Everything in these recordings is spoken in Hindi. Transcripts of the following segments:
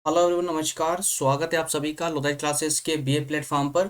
हेलो एवरीवन, नमस्कार। स्वागत है आप सभी का लोधाई क्लासेस के बीए प्लेटफॉर्म पर।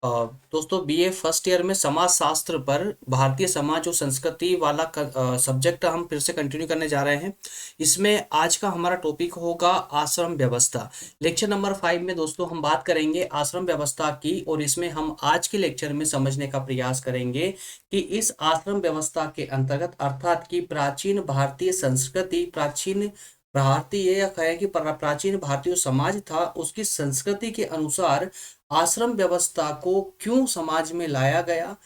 अ, दोस्तों, बीए फर्स्ट ईयर में समाज शास्त्र पर भारतीय समाज और संस्कृति वाला सब्जेक्ट हम फिर से कंटिन्यू करने जा रहे हैं। इसमें आज का हमारा टॉपिक होगा आश्रम व्यवस्था। लेक्चर नंबर 5 में दोस्तों हम बात करेंगे आश्रम व्यवस्था की, और इसमें हम आज के लेक्चर में समझने का प्रयास करेंगे कि इस आश्रम व्यवस्था के अंतर्गत अर्थात कि प्राचीन भारतीय संस्कृति, प्राचीन भारतीय या कहें कि प्राचीन भारतीय समाज था, उसकी संस्कृति के अनुसार आश्रम व्यवस्था को क्यों समाज में लाया गया।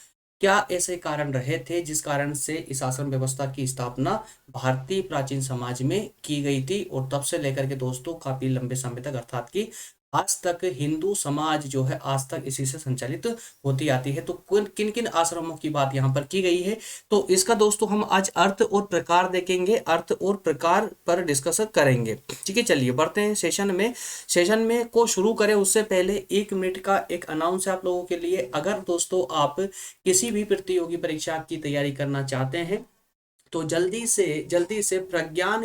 क्या ऐसे कारण रहे थे जिस कारण से इस आश्रम व्यवस्था की स्थापना भारतीय प्राचीन समाज में की गई थी, और तब से लेकर के दोस्तों काफी लंबे समय तक अर्थात कि आज तक हिंदू समाज जो है आज तक इसी से संचालित होती आती है। तो किन किन आश्रमों की बात यहाँ पर की गई है, तो इसका दोस्तों हम आज अर्थ और प्रकार देखेंगे, अर्थ और प्रकार पर डिस्कस करेंगे। ठीक है, चलिए बढ़ते हैं सेशन में को शुरू करें उससे पहले 1 मिनट का एक अनाउंस है आप लोगों के लिए। अगर दोस्तों आप किसी भी प्रतियोगी परीक्षा की तैयारी करना चाहते हैं तो जल्दी से प्रज्ञान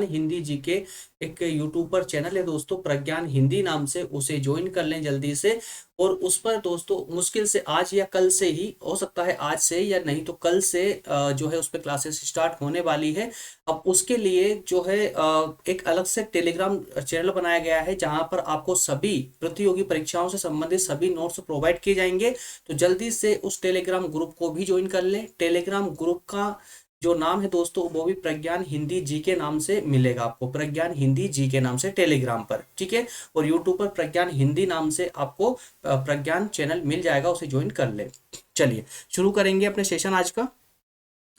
हिंदी जी के एक यूट्यूब पर चैनल है दोस्तों, प्रज्ञान हिंदी नाम से, उसे ज्वाइन कर लें जल्दी से। और उस पर दोस्तों मुश्किल से आज या कल से ही हो सकता है, आज से या नहीं तो कल से जो है उस पर क्लासेस स्टार्ट होने वाली है। अब उसके लिए जो है एक अलग से टेलीग्राम चैनल बनाया गया है जहां पर आपको सभी प्रतियोगी परीक्षाओं से संबंधित सभी नोट्स प्रोवाइड किए जाएंगे। तो जल्दी से उस टेलीग्राम ग्रुप को भी ज्वाइन कर लें। टेलीग्राम ग्रुप का जो नाम है दोस्तों वो भी प्रज्ञान हिंदी जी के नाम से मिलेगा आपको, प्रज्ञान हिंदी जी के नाम से टेलीग्राम पर। ठीक है, और यूट्यूब पर प्रज्ञान हिंदी नाम से आपको प्रज्ञान चैनल मिल जाएगा, उसे ज्वाइन कर ले। चलिए शुरू करेंगे अपने सेशन आज का,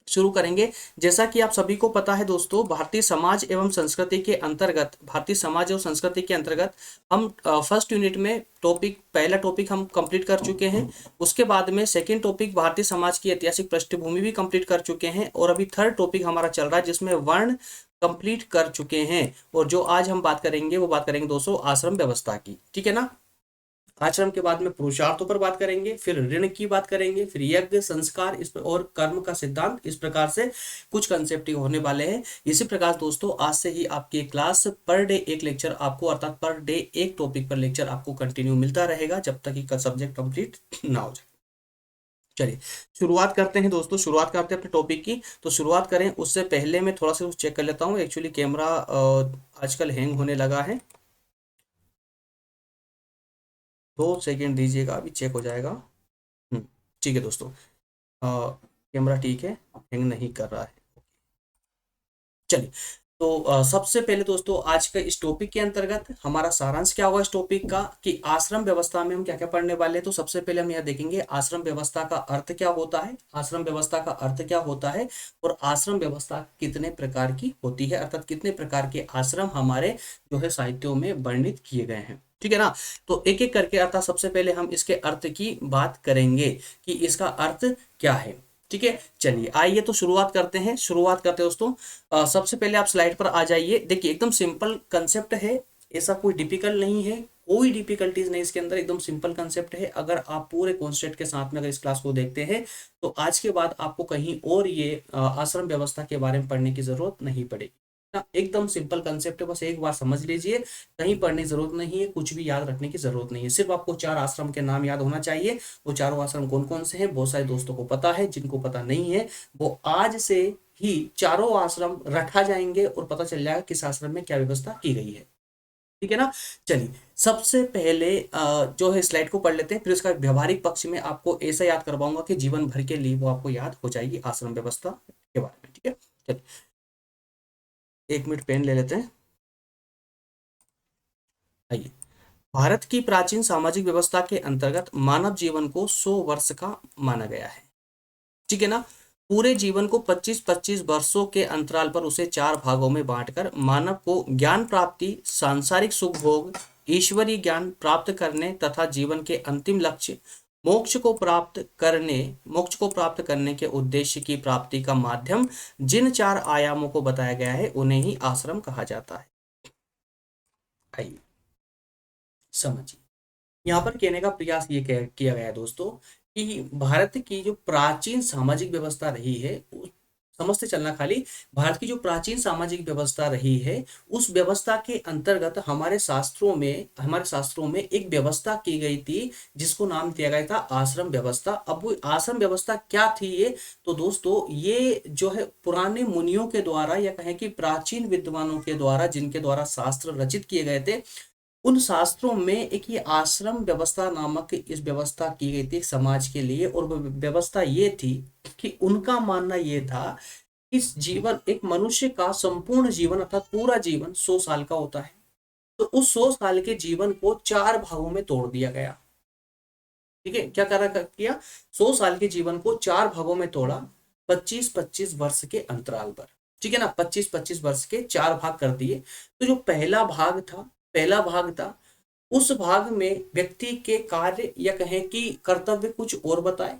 शुरू करेंगे। जैसा कि आप सभी को पता है दोस्तों, भारतीय समाज एवं संस्कृति के अंतर्गत हम फर्स्ट यूनिट में पहला टॉपिक हम कंप्लीट कर चुके हैं। उसके बाद में सेकंड टॉपिक भारतीय समाज की ऐतिहासिक पृष्ठभूमि भी कंप्लीट कर चुके हैं, और अभी थर्ड टॉपिक हमारा चल रहा है जिसमें वर्ण कंप्लीट कर चुके हैं। और जो आज हम बात करेंगे वो बात करेंगे दोस्तों आश्रम व्यवस्था की। ठीक है ना। आश्रम के बाद में पुरुषार्थों पर बात करेंगे, फिर ऋण की बात करेंगे, फिर यज्ञ संस्कार इस पर और कर्म का सिद्धांत, इस प्रकार से कुछ कंसेप्ट होने वाले हैं। इसी प्रकार दोस्तों आज से ही आपकी क्लास पर डे एक लेक्चर आपको, अर्थात पर डे एक टॉपिक पर लेक्चर आपको कंटिन्यू मिलता रहेगा जब तक कि सब्जेक्ट कंप्लीट ना हो जाए। चलिए शुरुआत करते हैं दोस्तों, शुरुआत करते हैं अपने टॉपिक की। तो शुरुआत करें उससे पहले मैं थोड़ा सा चेक कर लेता हूँ, एक्चुअली कैमरा आजकल हैंग होने लगा है। 2 सेकेंड दीजिएगा, अभी चेक हो जाएगा। हम्म, ठीक है दोस्तों। कैमरा ठीक है, हैंग नहीं कर रहा है। चलिए, तो सबसे पहले दोस्तों आज का इस टॉपिक के अंतर्गत हमारा सारांश क्या होगा इस टॉपिक का, कि आश्रम व्यवस्था में हम क्या क्या पढ़ने वाले हैं। तो सबसे पहले हम यह देखेंगे आश्रम व्यवस्था का अर्थ क्या होता है, आश्रम व्यवस्था का अर्थ क्या होता है, और आश्रम व्यवस्था कितने प्रकार की होती है, अर्थात कितने प्रकार के आश्रम हमारे जो है साहित्यों में वर्णित किए गए हैं। ठीक है ना। तो एक एक करके अर्थात सबसे पहले हम इसके अर्थ की बात करेंगे कि इसका अर्थ क्या है। ठीक है, चलिए आइए तो शुरुआत करते हैं दोस्तों। सबसे पहले आप स्लाइड पर आ जाइए। देखिए एकदम सिंपल कंसेप्ट है, ऐसा कोई डिफिकल्ट नहीं है, कोई डिफिकल्टीज नहीं इसके अंदर, एकदम सिंपल कंसेप्ट है। अगर आप पूरे कॉन्सेप्ट के साथ में अगर इस क्लास को देखते हैं तो आज के बाद आपको कहीं और ये आश्रम व्यवस्था के बारे में पढ़ने की जरूरत नहीं पड़ेगी ना। एकदम सिंपल कंसेप्ट है, बस एक बार समझ लीजिए, कहीं पढ़ने की जरूरत नहीं है, कुछ भी याद रखने की जरूरत नहीं है। सिर्फ आपको 4 आश्रम के नाम याद होना चाहिए। वो चारों आश्रम कौन कौन से हैं बहुत सारे दोस्तों को पता है, जिनको पता नहीं है वो आज से ही चारों आश्रम रखा जाएंगे और पता चल जाएगा किस आश्रम में क्या व्यवस्था की गई है। ठीक है ना। चलिए सबसे पहले जो है स्लाइड को पढ़ लेते हैं, फिर उसका व्यवहारिक पक्ष में आपको ऐसा याद करवाऊंगा कि जीवन भर के लिए वो आपको याद हो जाएगी आश्रम व्यवस्था के बारे में। ठीक है, चलिए 1 मिनट पेन ले लेते हैं। आइए, भारत की प्राचीन सामाजिक व्यवस्था के अंतर्गत मानव जीवन को 100 वर्ष का माना गया है। ठीक है ना। पूरे जीवन को 25-25 वर्षों के अंतराल पर उसे 4 भागों में बांटकर मानव को ज्ञान प्राप्ति, सांसारिक सुख भोग, ईश्वरीय ज्ञान प्राप्त करने तथा जीवन के अंतिम लक्ष्य मोक्ष को प्राप्त करने के उद्देश्य की प्राप्ति का माध्यम जिन 4 आयामों को बताया गया है उन्हें ही आश्रम कहा जाता है। आइए समझिए, यहाँ पर कहने का प्रयास ये किया गया है दोस्तों कि भारत की जो प्राचीन सामाजिक व्यवस्था रही है समझते चलना खाली। भारत की जो प्राचीन सामाजिक व्यवस्था रही है, उस व्यवस्था के अंतर्गत हमारे शास्त्रों में एक व्यवस्था की गई थी, जिसको नाम दिया गया था आश्रम व्यवस्था। अब वो आश्रम व्यवस्था क्या थी ये, तो दोस्तों ये जो है पुराने मुनियों के द्वारा, या कहें कि प्राचीन विद्वानों के द्वारा, जिनके द्वारा शास्त्र रचित किए गए थे, उन शास्त्रों में एक ये आश्रम व्यवस्था नामक इस व्यवस्था की गई थी समाज के लिए। और वो व्यवस्था ये थी कि उनका मानना ये था, इस जीवन, एक मनुष्य का संपूर्ण जीवन अर्थात पूरा जीवन 100 साल का होता है। तो उस 100 साल के जीवन को 4 भागों में तोड़ दिया गया। ठीक है, क्या करा किया, 100 साल के जीवन को 4 भागों में तोड़ा, 25-25 वर्ष के अंतराल पर। ठीक है ना, 25-25 वर्ष के 4 भाग कर दिए। तो जो पहला भाग था, उस भाग में व्यक्ति के कार्य या कहें कि कर्तव्य कुछ और बताए,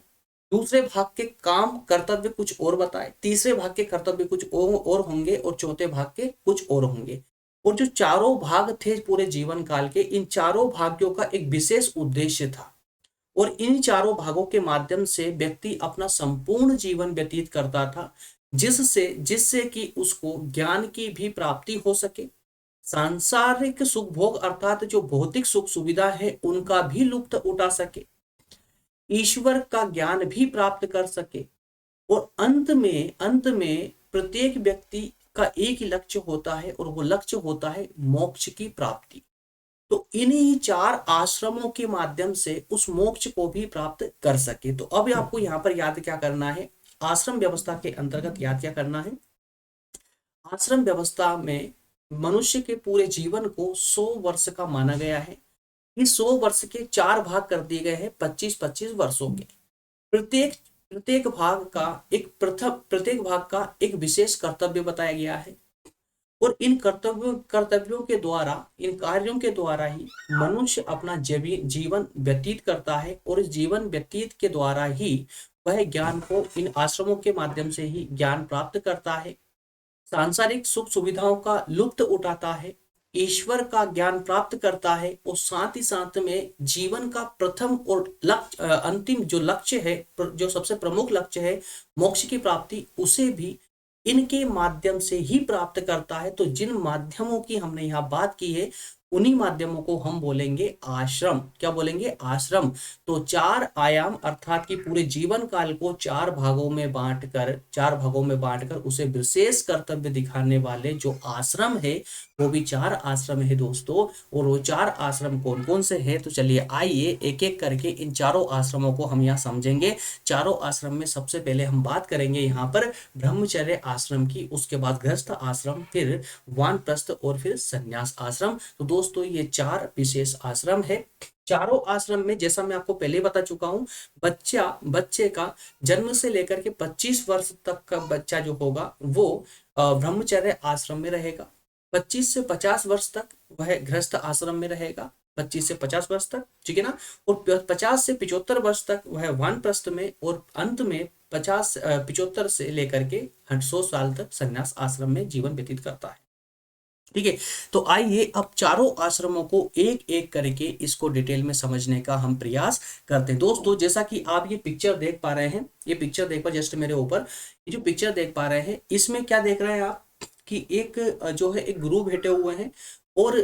दूसरे भाग के काम कर्तव्य कुछ और बताए, तीसरे भाग के कर्तव्य कुछ और होंगे, और चौथे भाग के कुछ और होंगे। और जो चारों भाग थे पूरे जीवन काल के, इन चारों भाग्यों का एक विशेष उद्देश्य था। और इन चारों भागों के माध्यम से व्यक्ति अपना संपूर्ण जीवन व्यतीत करता था, जिससे जिससे कि उसको ज्ञान की भी प्राप्ति हो सके, सांसारिक सुख भोग अर्थात जो भौतिक सुख सुविधा है उनका भी लुत्फ उठा सके, ईश्वर का ज्ञान भी प्राप्त कर सके। और अंत में प्रत्येक व्यक्ति का एक ही लक्ष्य होता है, और वो लक्ष्य होता है मोक्ष की प्राप्ति। तो इन्हीं 4 आश्रमों के माध्यम से उस मोक्ष को भी प्राप्त कर सके। तो अब आपको यहाँ पर याद क्या करना है, आश्रम व्यवस्था के अंतर्गत याद क्या करना है, आश्रम व्यवस्था में मनुष्य के पूरे जीवन को 100 वर्ष का माना गया है। इस 100 वर्ष के 4 भाग कर दिए गए हैं 25-25 वर्षों के। प्रत्येक प्रत्येक भाग का एक विशेष कर्तव्य बताया गया है। और इन कर्तव्यों के द्वारा, इन कार्यों के द्वारा ही मनुष्य अपना जीवन व्यतीत करता है। और इस जीवन व्यतीत के द्वारा ही वह ज्ञान को इन आश्रमों के माध्यम से ही ज्ञान प्राप्त करता है, सांसारिक सुख सुविधाओं का लुत्फ उठाता है, ईश्वर का ज्ञान प्राप्त करता है, और साथ ही साथ में जीवन का प्रथम और अंतिम जो लक्ष्य है, जो सबसे प्रमुख लक्ष्य है मोक्ष की प्राप्ति, उसे भी इनके माध्यम से ही प्राप्त करता है। तो जिन माध्यमों की हमने यहाँ बात की है, उन्हीं माध्यमों को हम बोलेंगे आश्रम। क्या बोलेंगे, आश्रम। तो 4 आयाम अर्थात कि पूरे जीवन काल को 4 भागों में बांटकर उसे विशेष कर्तव्य दिखाने वाले जो आश्रम है, वो भी 4 आश्रम है दोस्तों। और वो 4 आश्रम कौन कौन से हैं, तो चलिए आइए एक एक करके इन चारों आश्रमों को हम यहाँ समझेंगे। चारों आश्रम में सबसे पहले हम बात करेंगे यहाँ पर ब्रह्मचर्य आश्रम की, उसके बाद गृहस्थ आश्रम, फिर वानप्रस्थ, और फिर संन्यास आश्रम। तो दोस्तों ये 4 विशेष आश्रम है। चारों आश्रम में जैसा मैं आपको पहले बता चुका हूं, बच्चे का जन्म से लेकर के 25 वर्ष तक का बच्चा जो होगा वो ब्रह्मचर्य आश्रम में रहेगा। 25 से 50 वर्ष तक वह गृहस्थ आश्रम में रहेगा, 25 से 50 वर्ष तक, ठीक है ना। और 50 से 75 वर्ष तक वह वानप्रस्थ में, और अंत में 75 से लेकर के 100 साल तक संन्यास आश्रम में जीवन व्यतीत करता है। ठीक है, तो आइए अब चारों आश्रमों को एक एक करके इसको डिटेल में समझने का हम प्रयास करते हैं। दोस्तों जैसा कि आप ये पिक्चर देख पा रहे हैं, ये पिक्चर देख पा जस्ट मेरे ऊपर ये जो पिक्चर देख पा रहे हैं, इसमें क्या देख रहे हैं आप कि एक जो है एक गुरु बैठे हुए हैं, और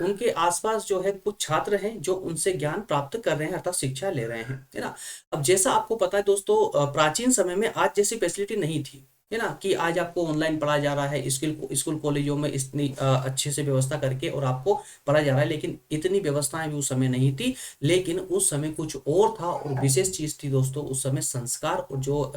उनके आसपास जो है कुछ छात्र हैं जो उनसे ज्ञान प्राप्त कर रहे हैं अर्थात शिक्षा ले रहे हैं, है ना। अब जैसा आपको पता है दोस्तों, प्राचीन समय में आज जैसी फैसिलिटी नहीं थी, है ना, कि आज आपको ऑनलाइन पढ़ा जा रहा है, स्कूल कॉलेजों में इतनी अच्छे से व्यवस्था करके और आपको पढ़ा जा रहा है। लेकिन इतनी व्यवस्थाएं भी उस समय नहीं थी, लेकिन उस समय कुछ और था, और विशेष चीज थी दोस्तों उस समय संस्कार, और जो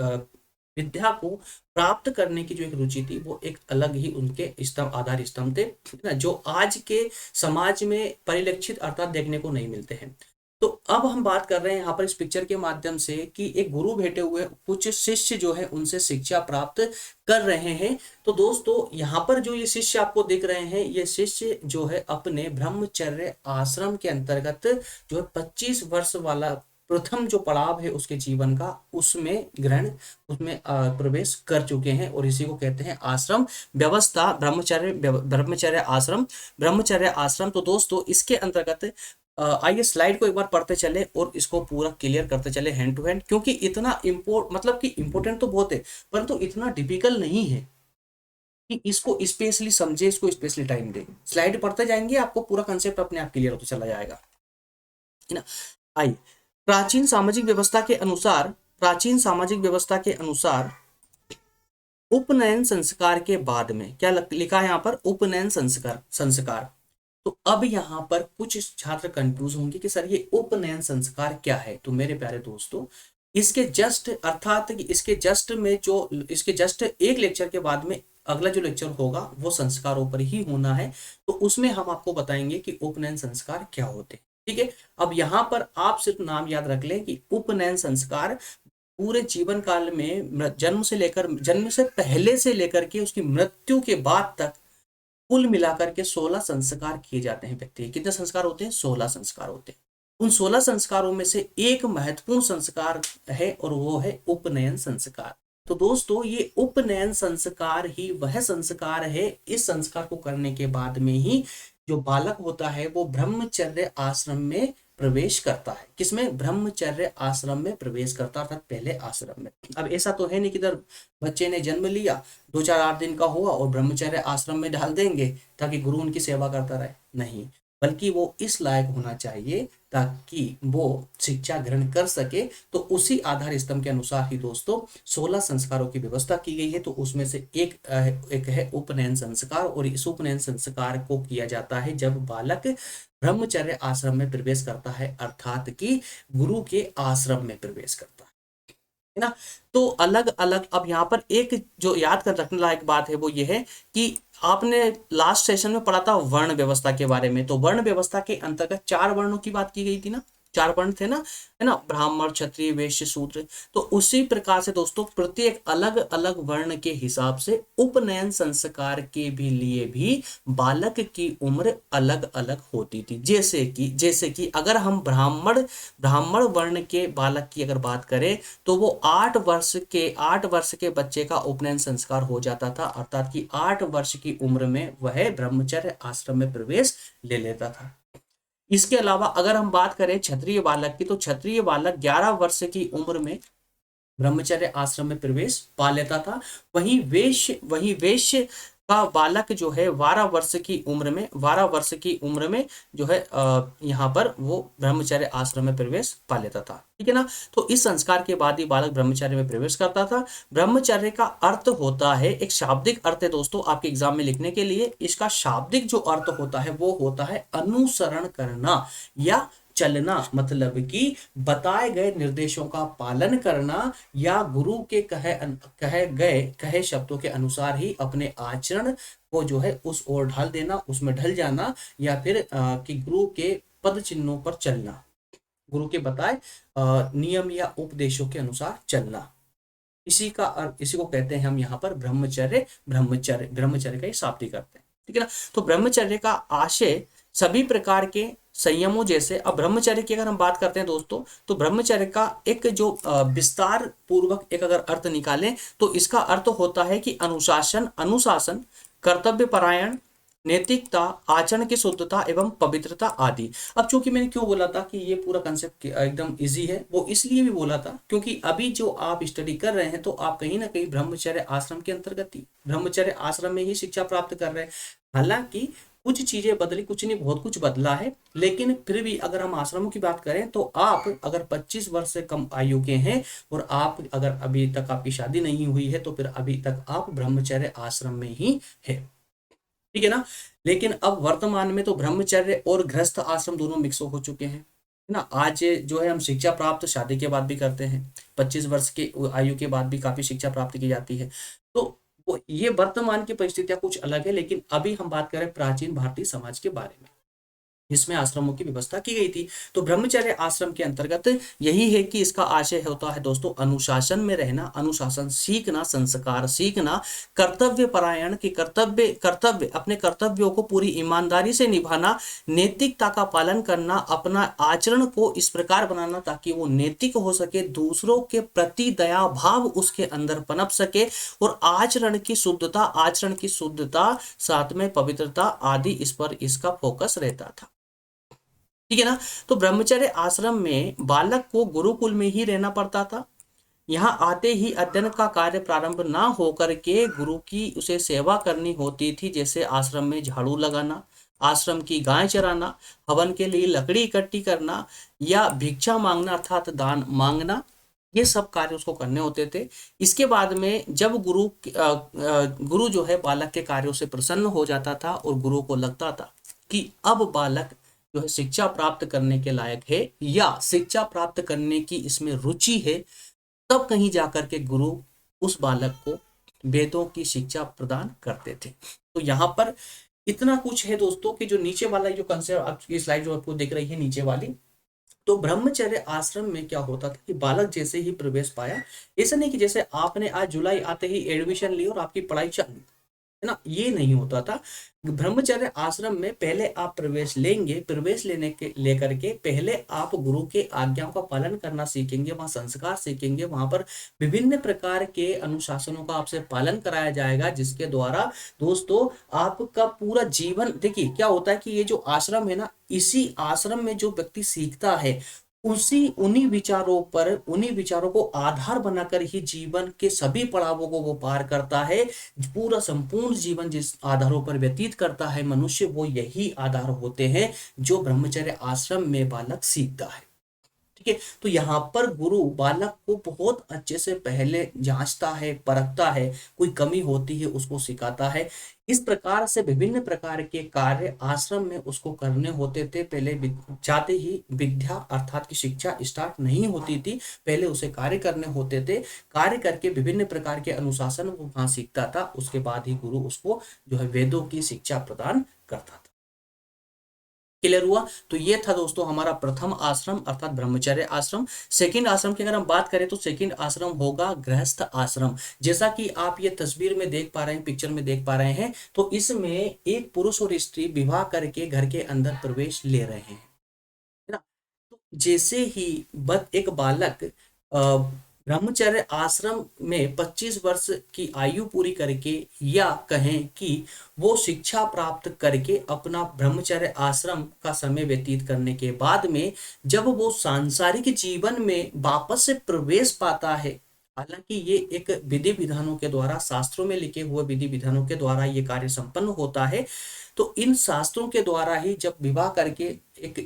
विद्या को प्राप्त करने की जो एक रुचि थी, वो एक अलग ही उनके आधार स्तंभ थे, ना, जो आज के समाज में परिलक्षित अर्थात देखने को नहीं मिलते हैं। तो अब हम बात कर रहे हैं यहाँ पर इस पिक्चर के माध्यम से कि एक गुरु बैठे हुए कुछ शिष्य जो है उनसे शिक्षा प्राप्त कर रहे हैं। तो दोस्तों यहाँ पर जो ये शिष्य आपको दिख रहे हैं, ये शिष्य जो है अपने ब्रह्मचर्य आश्रम के अंतर्गत जो है 25 वर्ष वाला प्रथम जो पड़ाव है उसके जीवन का, उसमें प्रवेश कर चुके हैं, और इसी को कहते हैं आश्रम व्यवस्था, ब्रह्मचर्य आश्रम। तो दोस्तों इसके अंतर्गत आइए स्लाइड को एक बार पढ़ते चले और इसको पूरा क्लियर करते चले हैंड टू हैंड, क्योंकि इतना मतलब कि इंपॉर्टेंट तो बहुत है परंतु इतना डिफिकल्ट नहीं है कि इसको स्पेशली समझे, इसको स्पेशली टाइम दे। स्लाइड पढ़ते जाएंगे आपको पूरा कंसेप्ट अपने आप क्लियर होता चला जाएगा, है ना। आइए, प्राचीन सामाजिक व्यवस्था के अनुसार, प्राचीन सामाजिक व्यवस्था के अनुसार उपनयन संस्कार के बाद में क्या लिखा है यहाँ पर, उपनयन संस्कार, संस्कार। तो अब यहाँ पर कुछ छात्र कंफ्यूज होंगे कि सर ये उपनयन संस्कार क्या है। तो मेरे प्यारे दोस्तों, इसके जस्ट अर्थात कि इसके जस्ट में जो, इसके जस्ट एक लेक्चर के बाद में अगला जो लेक्चर होगा वो संस्कारों पर ही होना है। तो उसमें हम आपको बताएंगे कि उपनयन संस्कार क्या होते हैं, ठीक है। अब यहाँ पर आप सिर्फ नाम याद रख लें कि उपनयन संस्कार पूरे जीवन काल में जन्म से लेकर, जन्म से पहले से लेकर के उसकी मृत्यु के बाद तक कुल मिलाकर के 16 संस्कार किए जाते हैं व्यक्ति के। कितने संस्कार होते हैं, 16 संस्कार होते हैं। उन 16 संस्कारों में से एक महत्वपूर्ण संस्कार है और वो है उपनयन संस्कार। तो दोस्तों ये उपनयन संस्कार ही वह संस्कार है, इस संस्कार को करने के बाद में ही जो बालक होता है वो ब्रह्मचर्य आश्रम में प्रवेश करता है। किसमें, ब्रह्मचर्य आश्रम में प्रवेश करता, अर्थात पहले आश्रम में। अब ऐसा तो है नहीं कि इधर बच्चे ने जन्म लिया, 2-4-8 दिन का हुआ और ब्रह्मचर्य आश्रम में डाल देंगे ताकि गुरु उनकी सेवा करता रहे, नहीं, बल्कि वो इस लायक होना चाहिए ताकि वो शिक्षा ग्रहण कर सके। तो उसी आधार स्तंभ के अनुसार ही दोस्तों 16 संस्कारों की व्यवस्था की गई है। तो उसमें से एक है उपनयन संस्कार, और इस उपनयन संस्कार को किया जाता है जब बालक ब्रह्मचर्य आश्रम में प्रवेश करता है, अर्थात कि गुरु के आश्रम में प्रवेश करता है ना। तो अलग अलग, अब यहाँ पर एक जो याद कर रखने लायक बात है वो ये है कि आपने लास्ट सेशन में पढ़ा था वर्ण व्यवस्था के बारे में। तो वर्ण व्यवस्था के अंतर्गत 4 वर्णों की बात की गई थी ना, 4 वर्ण थे ना, है ना, ब्राह्मण, क्षत्रिय, वैश्य, शूद्र। तो उसी प्रकार से दोस्तों प्रत्येक अलग अलग वर्ण के हिसाब से उपनयन संस्कार के भी लिए भी बालक की उम्र अलग अलग होती थी। जैसे कि अगर हम ब्राह्मण वर्ण के बालक की अगर बात करें तो वो 8 वर्ष के बच्चे का उपनयन संस्कार हो जाता था, अर्थात कि 8 वर्ष की उम्र में वह ब्रह्मचर्य आश्रम में प्रवेश ले लेता था। इसके अलावा अगर हम बात करें क्षत्रिय बालक की, तो क्षत्रिय बालक 11 वर्ष की उम्र में ब्रह्मचर्य आश्रम में प्रवेश पा लेता था। वहीं वैश्य का बालक जो है 12 वर्ष की उम्र में जो है यहाँ पर वो ब्रह्मचर्य आश्रम में प्रवेश पा लेता था, ठीक है ना। तो इस संस्कार के बाद ही बालक ब्रह्मचर्य में प्रवेश करता था। ब्रह्मचर्य का अर्थ होता है, एक शाब्दिक अर्थ है दोस्तों आपके एग्जाम में लिखने के लिए, इसका शाब्दिक जो अर्थ होता है वो होता है अनुसरण करना या चलना, मतलब कि बताए गए निर्देशों का पालन करना या गुरु के कहे शब्दों के अनुसार ही अपने आचरण को जो है उस ओर ढाल देना, उसमें ढल जाना, या फिर कि गुरु के पद चिन्हों पर चलना, गुरु के बताए नियम या उपदेशों के अनुसार चलना। इसी को कहते हैं हम यहाँ पर ब्रह्मचर्य का ही शाब्दिक करते हैं, ठीक है ना। तो ब्रह्मचर्य का आशय सभी प्रकार के संयमों जैसे, अब ब्रह्मचर्य की अगर हम बात करते हैं दोस्तों, तो ब्रह्मचर्य का एक जो विस्तार पूर्वक एक अगर अर्थ निकालें तो इसका अर्थ होता है कि अनुशासन, कर्तव्य परायण, नैतिकता, आचरण की शुद्धता एवं पवित्रता आदि। अब चूंकि मैंने क्यों बोला था कि ये पूरा कंसेप्ट एकदम इजी है, वो इसलिए भी बोला था क्योंकि अभी जो आप स्टडी कर रहे हैं तो आप कहीं ना कहीं ब्रह्मचर्य आश्रम के अंतर्गत ही, ब्रह्मचर्य आश्रम में ही शिक्षा प्राप्त कर रहे हैं। हालांकि कुछ चीजें बदली, कुछ नहीं बहुत कुछ बदला है, लेकिन फिर भी अगर हम आश्रमों की बात करें तो आप अगर 25 वर्ष से कम आयु के हैं और आप अगर अभी तक आपकी शादी नहीं हुई है तो फिर अभी तक आप ब्रह्मचर्य आश्रम में ही है, ठीक है ना। लेकिन अब वर्तमान में तो ब्रह्मचर्य और गृहस्थ आश्रम दोनों मिक्स हो चुके हैं, है ना। आज जो है हम शिक्षा प्राप्त शादी के बाद भी करते हैं, 25 वर्ष के आयु के बाद भी काफी शिक्षा प्राप्त की जाती है। तो ये वर्तमान की परिस्थितियां कुछ अलग है, लेकिन अभी हम बात करें प्राचीन भारतीय समाज के बारे में, जिसमें आश्रमों की व्यवस्था की गई थी। तो ब्रह्मचर्य आश्रम के अंतर्गत यही है कि इसका आशय होता है दोस्तों अनुशासन में रहना, अनुशासन सीखना, संस्कार सीखना, कर्तव्य परायण की कर्तव्य अपने कर्तव्यों को पूरी ईमानदारी से निभाना, नैतिकता का पालन करना, अपना आचरण को इस प्रकार बनाना ताकि वो नैतिक हो सके, दूसरों के प्रति दया भाव उसके अंदर पनप सके, और आचरण की शुद्धता साथ में पवित्रता आदि, इस पर इसका फोकस रहता था। ठीक है ना। तो ब्रह्मचर्य आश्रम में बालक को गुरुकुल में ही रहना पड़ता था। यहाँ आते ही अध्ययन का कार्य प्रारंभ ना होकर के गुरु की उसे सेवा करनी होती थी, जैसे आश्रम में झाड़ू लगाना, आश्रम की गाय चराना, हवन के लिए लकड़ी इकट्ठी करना, या भिक्षा मांगना अर्थात दान मांगना, ये सब कार्य उसको करने होते थे। इसके बाद में जब गुरु जो है बालक के कार्यों से प्रसन्न हो जाता था और गुरु को लगता था कि अब बालक जो है शिक्षा प्राप्त करने के लायक है या शिक्षा प्राप्त करने की इसमें रुचि है, तब कहीं जाकर के गुरु उस बालक को वेदों की शिक्षा प्रदान करते थे। तो यहाँ पर इतना कुछ है दोस्तों कि जो नीचे वाला जो कंसेप्ट आपकी स्लाइड जो आपको दिख रही है नीचे वाली, तो ब्रह्मचर्य आश्रम में क्या होता था कि बालक जैसे ही प्रवेश पाया, ऐसा नहीं कि जैसे आपने आज जुलाई आते ही एडमिशन ली और आपकी पढ़ाई चालू, है ना, ये नहीं होता था। ब्रह्मचर्य आश्रम में पहले आप प्रवेश लेंगे, प्रवेश लेने के लेकर के पहले आप गुरु के आज्ञाओं का पालन करना सीखेंगे, वहां संस्कार सीखेंगे, वहां पर विभिन्न प्रकार के अनुशासनों का आपसे पालन कराया जाएगा, जिसके द्वारा दोस्तों आपका पूरा जीवन, देखिए क्या होता है कि ये जो आश्रम है ना, इसी आश्रम में जो व्यक्ति सीखता है उसी उन्हीं विचारों को आधार बनाकर ही जीवन के सभी पड़ावों को वो पार करता है। पूरा संपूर्ण जीवन जिस आधारों पर व्यतीत करता है मनुष्य, वो यही आधार होते हैं जो ब्रह्मचर्य आश्रम में बालक सीखता है। ठीक है, तो यहाँ पर गुरु बालक को बहुत अच्छे से पहले जांचता है, परखता है, कोई कमी होती है उसको सिखाता है। इस प्रकार से विभिन्न प्रकार के कार्य आश्रम में उसको करने होते थे। पहले जाते ही विद्या अर्थात की शिक्षा स्टार्ट नहीं होती थी, पहले उसे कार्य करने होते थे। कार्य करके विभिन्न प्रकार के अनुशासन वो वहां सीखता था, उसके बाद ही गुरु उसको जो है वेदों की शिक्षा प्रदान करता था। क्लियर हुआ। तो ये था दोस्तों हमारा प्रथम आश्रम अर्थात ब्रह्मचर्य आश्रम। सेकंड आश्रम की अगर हम बात करें तो सेकंड आश्रम होगा गृहस्थ आश्रम। जैसा कि आप ये तस्वीर में देख पा रहे हैं, पिक्चर में देख पा रहे हैं, तो इसमें एक पुरुष और स्त्री विवाह करके घर के अंदर प्रवेश ले रहे हैं, है ना। तो जैसे ही एक बालक ब्रह्मचर्य आश्रम में 25 वर्ष की आयु पूरी करके या कहें कि वो शिक्षा प्राप्त करके अपना ब्रह्मचर्य आश्रम का समय व्यतीत करने के बाद में जब वो सांसारिक जीवन में वापस से प्रवेश पाता है, हालांकि ये एक विधि विधानों के द्वारा, शास्त्रों में लिखे हुए विधि विधानों के द्वारा ये कार्य संपन्न होता है। तो इन शास्त्रों के द्वारा ही जब विवाह करके एक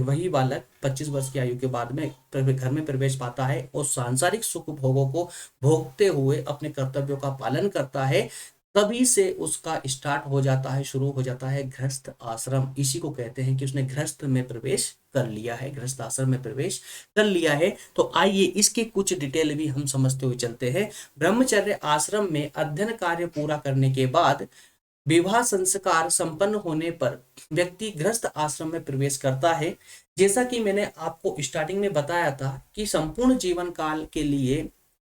वही बालक 25 वर्ष की आयु के बाद में घर में प्रवेश पाता है और सांसारिक सुख भोगों को भोगते हुए अपने कर्तव्यों का पालन करता है, तभी से उसका स्टार्ट हो जाता है, शुरू हो जाता है गृहस्थ आश्रम। इसी को कहते हैं कि उसने गृहस्थ में प्रवेश कर लिया है, गृहस्थ आश्रम में प्रवेश कर लिया है। तो आइए इसके कुछ डिटेल भी हम समझते हुए चलते हैं। ब्रह्मचर्य आश्रम में अध्ययन कार्य पूरा करने के बाद विवाह संस्कार संपन्न होने पर व्यक्ति गृहस्थ आश्रम में प्रवेश करता है। जैसा कि मैंने आपको स्टार्टिंग में बताया था कि संपूर्ण जीवन काल के लिए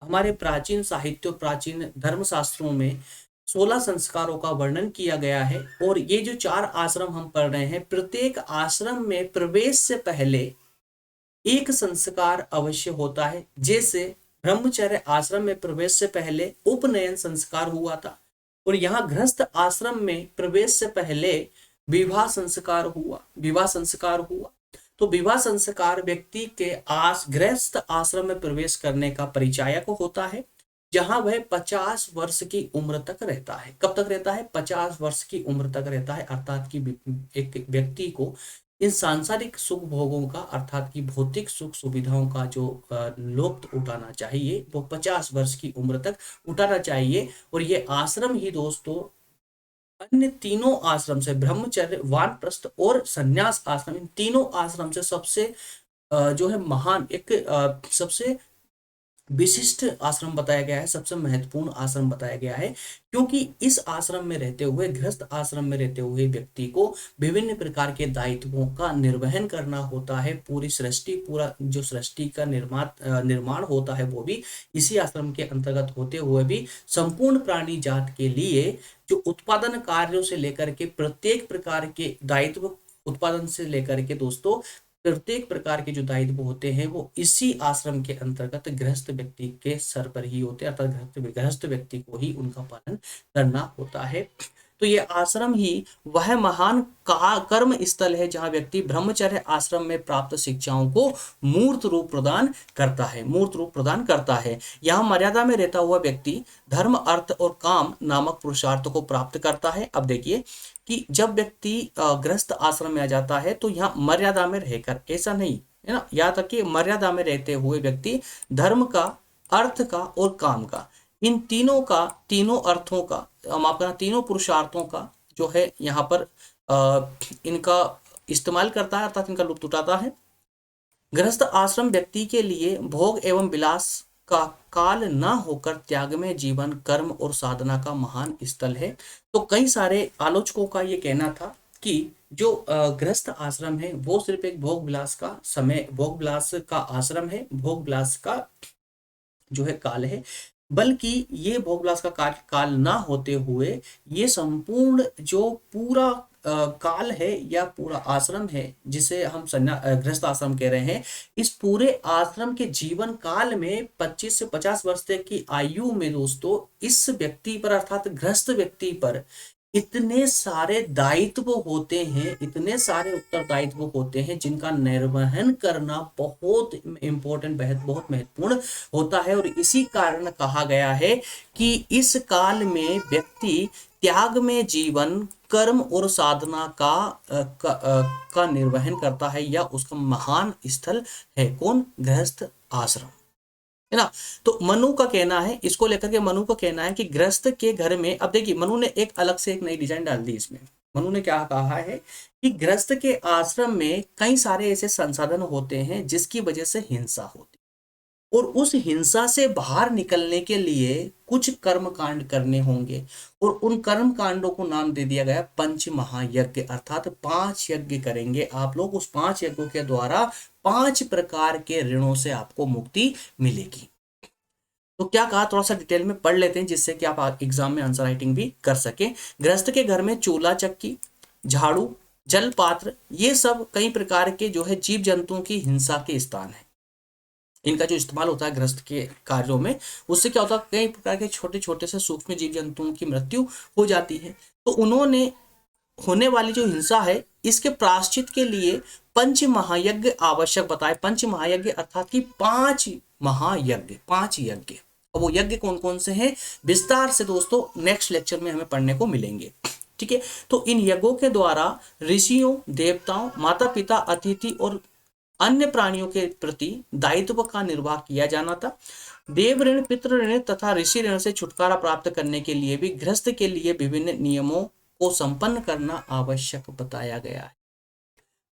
हमारे प्राचीन साहित्य, प्राचीन धर्मशास्त्रों में 16 संस्कारों का वर्णन किया गया है। और ये जो 4 आश्रम हम पढ़ रहे हैं, प्रत्येक आश्रम में प्रवेश से पहले एक संस्कार अवश्य होता है। जैसे ब्रह्मचर्य आश्रम में प्रवेश से पहले उपनयन संस्कार हुआ था, और यहाँ गृहस्थ आश्रम में प्रवेश से पहले विवाह संस्कार हुआ। तो विवाह संस्कार व्यक्ति के गृहस्थ आश्रम में प्रवेश करने का परिचायक होता है, जहां वह 50 वर्ष की उम्र तक रहता है। कब तक रहता है? 50 वर्ष की उम्र तक रहता है, अर्थात कि एक व्यक्ति को इन सांसारिक सुख भोगों का अर्थात की भौतिक सुख सुविधाओं का जो लुत्फ उठाना चाहिए वो 50 वर्ष की उम्र तक उठाना चाहिए। और ये आश्रम ही दोस्तों अन्य तीनों आश्रम से, ब्रह्मचर्य, वानप्रस्थ और संन्यास आश्रम, इन तीनों आश्रम से सबसे जो है महान, एक सबसे विशिष्ट आश्रम बताया गया है, सबसे महत्वपूर्ण आश्रम बताया गया है। क्योंकि इस आश्रम में रहते हुए, गृहस्थ आश्रम में रहते हुए व्यक्ति को विभिन्न प्रकार के दायित्वों का निर्वहन करना होता है। पूरी सृष्टि, पूरा जो सृष्टि का निर्माण होता है वो भी इसी आश्रम के अंतर्गत होते हुए भी संपूर्ण प्राणी जात के लिए जो उत्पादन कार्यों से लेकर के प्रत्येक प्रकार के दायित्व, उत्पादन से लेकर के दोस्तों प्रत्येक प्रकार के जो दायित्व होते हैं वो इसी आश्रम के अंतर्गत गृहस्थ व्यक्ति के सर पर ही होते हैं, अर्थात गृहस्थ व्यक्ति को ही उनका पालन करना होता है। तो ये आश्रम ही वह महान कर्म स्थल है जहां व्यक्ति ब्रह्मचर्य आश्रम में प्राप्त शिक्षाओं को मूर्त रूप प्रदान करता है, मूर्त रूप प्रदान करता है। यहाँ मर्यादा में रहता हुआ व्यक्ति धर्म, अर्थ और काम नामक पुरुषार्थ को प्राप्त करता है। अब देखिए कि जब व्यक्ति गृहस्थ आश्रम में आ जाता है तो यहाँ मर्यादा में रहकर, ऐसा नहीं है ना, यहाँ तक कि मर्यादा में रहते हुए व्यक्ति धर्म का, अर्थ का और काम का, इन तीनों का, तीनों अर्थों का, माफ करना, तीनों पुरुषार्थों का जो है यहाँ पर इनका इस्तेमाल करता है, अर्थात इनका लुत्फ उठाता है। गृहस्थ आश्रम व्यक्ति के लिए भोग एवं विलास का काल न होकर त्याग में जीवन, कर्म और साधना का महान स्थल है। तो कई सारे आलोचकों का ये कहना था कि जो गृहस्थ आश्रम है वो सिर्फ एक भोग विलास का समय, भोग विलास का आश्रम है, भोग विलास का जो है काल है, बल्कि ये भोग विलास का काल ना होते हुए ये संपूर्ण जो पूरा काल है या पूरा आश्रम है जिसे हम गृहस्थ आश्रम कह रहे हैं, इस पूरे आश्रम के जीवन काल में 25 से 50 वर्ष तक की आयु में दोस्तों इस व्यक्ति पर, अर्थात गृहस्थ व्यक्ति पर इतने सारे दायित्व होते हैं, इतने सारे उत्तरदायित्व होते हैं जिनका निर्वहन करना बहुत इंपॉर्टेंट, बहुत महत्वपूर्ण होता है। और इसी कारण कहा गया है कि इस काल में व्यक्ति त्याग में जीवन, कर्म और साधना का निर्वहन करता है या उसका महान स्थल है कौन? गृहस्थ आश्रम, है ना। तो मनु का कहना है, इसको लेकर के मनु का कहना है कि गृहस्थ के घर में, अब देखिए मनु ने एक अलग से एक नई डिजाइन डाल दी इसमें। मनु ने क्या कहा है कि गृहस्थ के आश्रम में कई सारे ऐसे संसाधन होते हैं जिसकी वजह से हिंसा होती है, और उस हिंसा से बाहर निकलने के लिए कुछ कर्म कांड करने होंगे, और उन कर्म कांडों को नाम दे दिया गया पंच महायज्ञ, अर्थात 5 यज्ञ करेंगे आप लोग। उस 5 यज्ञों के द्वारा 5 प्रकार के ऋणों से आपको मुक्ति मिलेगी। तो क्या कहा, थोड़ा सा डिटेल में पढ़ लेते हैं जिससे कि आप एग्जाम में आंसर राइटिंग भी कर सके। गृहस्थ के घर में चूल्हा, चक्की, झाड़ू, जल पात्र, ये सब कई प्रकार के जो है जीव जंतुओं की हिंसा के स्थान है। इनका जो इस्तेमाल होता है गृहस्थ के कार्यों में, उससे क्या होता है, कई प्रकार के छोटे छोटे से सूक्ष्म जीव जंतुओं की मृत्यु हो जाती है। तो उन्होंने होने वाली जो हिंसा है इसके प्रायश्चित के लिए पंच महायज्ञ आवश्यक बताए। पंच महायज्ञ अर्थात कि 5 महायज्ञ, 5 यज्ञ। और वो यज्ञ कौन कौन से हैं विस्तार से दोस्तों नेक्स्ट लेक्चर में हमें पढ़ने को मिलेंगे, ठीक है। तो इन यज्ञों के द्वारा ऋषियों, देवताओं, माता पिता, अतिथि और अन्य प्राणियों के प्रति दायित्व का निर्वाह किया जाना था। देव ऋण, पितृ ऋण तथा ऋषि ऋण से छुटकारा प्राप्त करने के लिए भी गृहस्थ के लिए विभिन्न नियमों को संपन्न करना आवश्यक बताया गया है।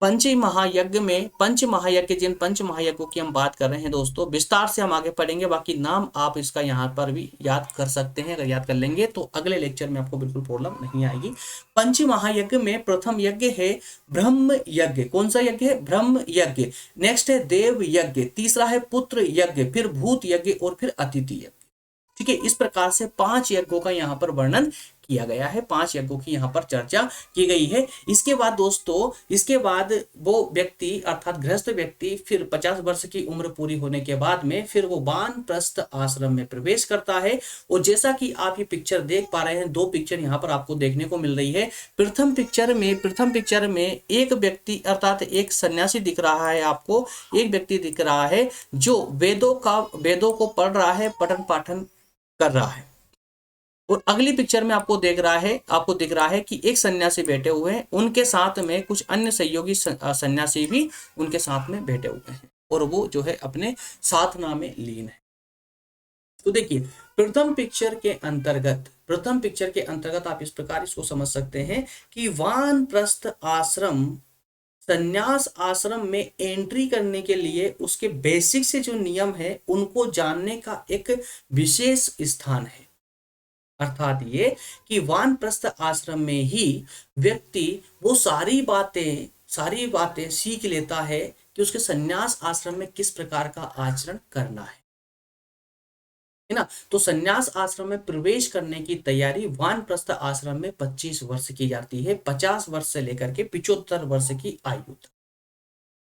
पंच महायज्ञ, जिन पंच महायज्ञों की हम बात कर रहे हैं दोस्तों, विस्तार से हम आगे पढ़ेंगे। बाकी नाम आप इसका यहाँ पर भी याद कर सकते हैं, अगर याद कर लेंगे तो अगले लेक्चर में आपको बिल्कुल प्रॉब्लम नहीं आएगी। पंच महायज्ञ में प्रथम यज्ञ है ब्रह्म यज्ञ। कौन सा यज्ञ है? ब्रह्म यज्ञ। नेक्स्ट है देव यज्ञ, तीसरा है पुत्र यज्ञ, फिर भूत यज्ञ और फिर अतिथि यज्ञ, ठीक है। इस प्रकार से 5 यज्ञों का यहाँ पर वर्णन किया गया है, 5 यज्ञों की यहाँ पर चर्चा की गई है। इसके बाद दोस्तों, इसके बाद वो व्यक्ति अर्थात गृहस्थ व्यक्ति फिर 50 वर्ष की उम्र पूरी होने के बाद में फिर वो वानप्रस्थ आश्रम में प्रवेश करता है। और जैसा कि आप ये पिक्चर देख पा रहे हैं, 2 पिक्चर यहाँ पर आपको देखने को मिल रही है। प्रथम पिक्चर में एक व्यक्ति अर्थात एक सन्यासी दिख रहा है आपको, एक व्यक्ति दिख रहा है जो वेदों को पढ़ रहा है, पठन पाठन कर रहा है। और अगली पिक्चर में आपको दिख रहा है कि एक सन्यासी बैठे हुए हैं, उनके साथ में कुछ अन्य सहयोगी सन्यासी भी उनके साथ में बैठे हुए हैं और वो जो है अपने साधना में लीन है। तो देखिए प्रथम पिक्चर के अंतर्गत आप इस प्रकार इसको समझ सकते हैं कि वानप्रस्थ आश्रम, संन्यास आश्रम में एंट्री करने के लिए उसके बेसिक से जो नियम है उनको जानने का एक विशेष स्थान है। अर्थात ये कि वानप्रस्थ आश्रम में ही व्यक्ति वो सारी बातें सीख लेता है कि उसके संन्यास आश्रम में किस प्रकार का आचरण करना है ना। तो संन्यास आश्रम में प्रवेश करने की तैयारी वानप्रस्थ आश्रम में 25 वर्ष की जाती है, 50 वर्ष से लेकर के 75 वर्ष की आयु तक,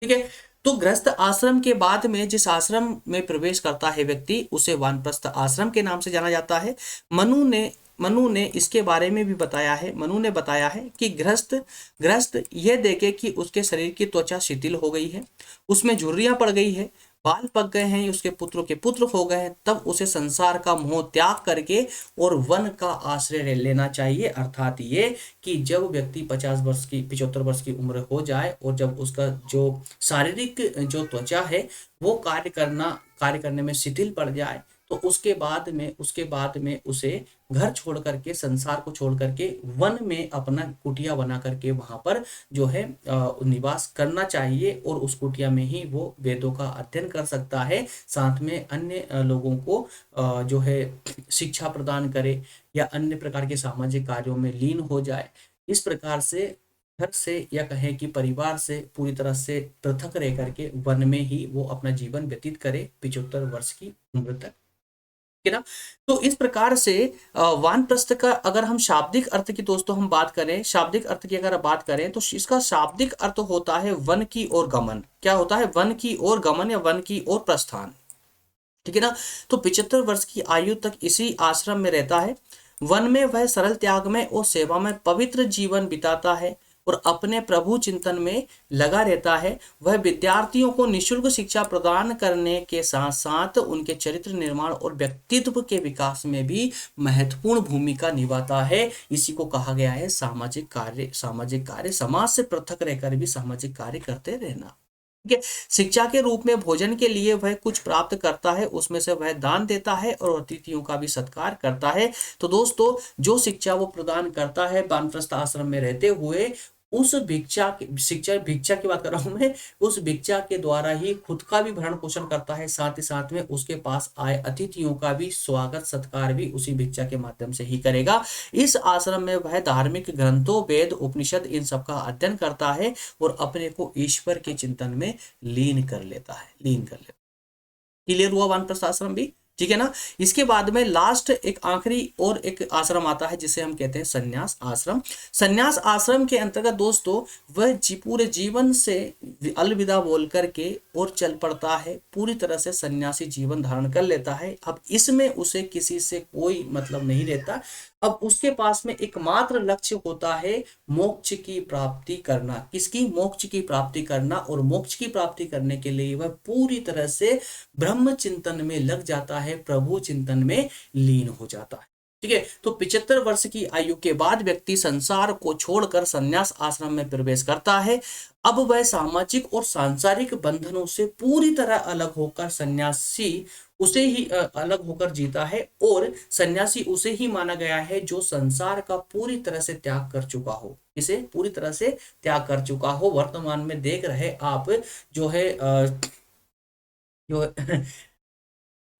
ठीक है। तो गृहस्थ आश्रम के बाद में जिस आश्रम में प्रवेश करता है व्यक्ति, उसे वानप्रस्थ आश्रम के नाम से जाना जाता है। मनु ने इसके बारे में भी बताया है। मनु ने बताया है कि गृहस्थ गृहस्थ यह देखे कि उसके शरीर की त्वचा शिथिल हो गई है, उसमें झुर्रियां पड़ गई है, बाल पक गए हैं, उसके पुत्रों के पुत्र हो गए हैं, तब उसे संसार का मोह त्याग करके और वन का आश्रय लेना चाहिए। अर्थात ये कि जब व्यक्ति 50 वर्ष की 75 वर्ष की उम्र हो जाए और जब उसका जो शारीरिक जो त्वचा है वो कार्य करने में शिथिल पड़ जाए, तो उसके बाद में उसे घर छोड़ करके, संसार को छोड़ करके वन में अपना कुटिया बना करके वहां पर जो है निवास करना चाहिए और उस कुटिया में ही वो वेदों का अध्ययन कर सकता है, साथ में अन्य लोगों को जो है शिक्षा प्रदान करे या अन्य प्रकार के सामाजिक कार्यों में लीन हो जाए। इस प्रकार से घर से या कहें कि परिवार से पूरी तरह से पृथक रह करके वन में ही वो अपना जीवन व्यतीत करे 75 वर्ष की उम्र तक, है ना। तो इस प्रकार से वानप्रस्थ का अगर हम शाब्दिक अर्थ की दोस्तों हम बात करें, शाब्दिक अर्थ की अगर बात करें तो इसका शाब्दिक अर्थ होता है वन की ओर गमन। क्या होता है? वन की ओर गमन या वन की ओर प्रस्थान, ठीक है ना। तो 75 वर्ष की आयु तक इसी आश्रम में रहता है। वन में वह सरल त्याग में और सेवा में पवित्र जीवन बिताता है और अपने प्रभु चिंतन में लगा रहता है। वह विद्यार्थियों को निःशुल्क शिक्षा प्रदान करने के साथ साथ उनके चरित्र निर्माण और व्यक्तित्व के विकास में भी महत्वपूर्ण भूमिका निभाता है। इसी को कहा गया है सामाजिक कार्य। सामाजिक कार्य, समाज से पृथक रहकर भी सामाजिक कार्य करते रहना, ठीक है। शिक्षा के रूप में भोजन के लिए वह कुछ प्राप्त करता है, उसमें से वह दान देता है और अतिथियों का भी सत्कार करता है। तो दोस्तों जो शिक्षा वो प्रदान करता है वानप्रस्थ आश्रम में रहते हुए, उस भिक्षा की बात कर रहा हूं मैं, उस भिक्षा के द्वारा ही खुद का भी भरण पोषण करता है, साथ ही साथ में उसके पास आए अतिथियों का भी स्वागत सत्कार भी उसी भिक्षा के माध्यम से ही करेगा। इस आश्रम में वह धार्मिक ग्रंथों, वेद, उपनिषद इन सब का अध्ययन करता है और अपने को ईश्वर के चिंतन में लीन कर लेता है। क्लियर हुआ वानप्रस्थ आश्रम भी, ठीक है ना। इसके बाद में लास्ट एक आखिरी और एक आश्रम आता है जिसे हम कहते हैं संन्यास आश्रम। संन्यास आश्रम के अंतर्गत दोस्तों वह पूरे जीवन से अलविदा बोल करके और चल पड़ता है, पूरी तरह से सन्यासी जीवन धारण कर लेता है। अब इसमें उसे किसी से कोई मतलब नहीं रहता। अब उसके पास में एकमात्र लक्ष्य होता है मोक्ष की प्राप्ति करना। किसकी? मोक्ष की प्राप्ति करना। और मोक्ष की प्राप्ति करने के लिए वह पूरी तरह से ब्रह्म चिंतन में लग जाता है, प्रभु चिंतन में लीन हो जाता है, ठीक है। तो 75 वर्ष की आयु के बाद व्यक्ति संसार को छोड़कर संन्यास आश्रम में प्रवेश करता है। अब वह सामाजिक और सांसारिक बंधनों से पूरी तरह अलग होकर सन्यासी उसे ही अलग होकर जीता है। और सन्यासी उसे ही माना गया है जो संसार का पूरी तरह से त्याग कर चुका हो। इसे पूरी तरह से त्याग कर चुका हो। वर्तमान में देख रहे आप जो है जो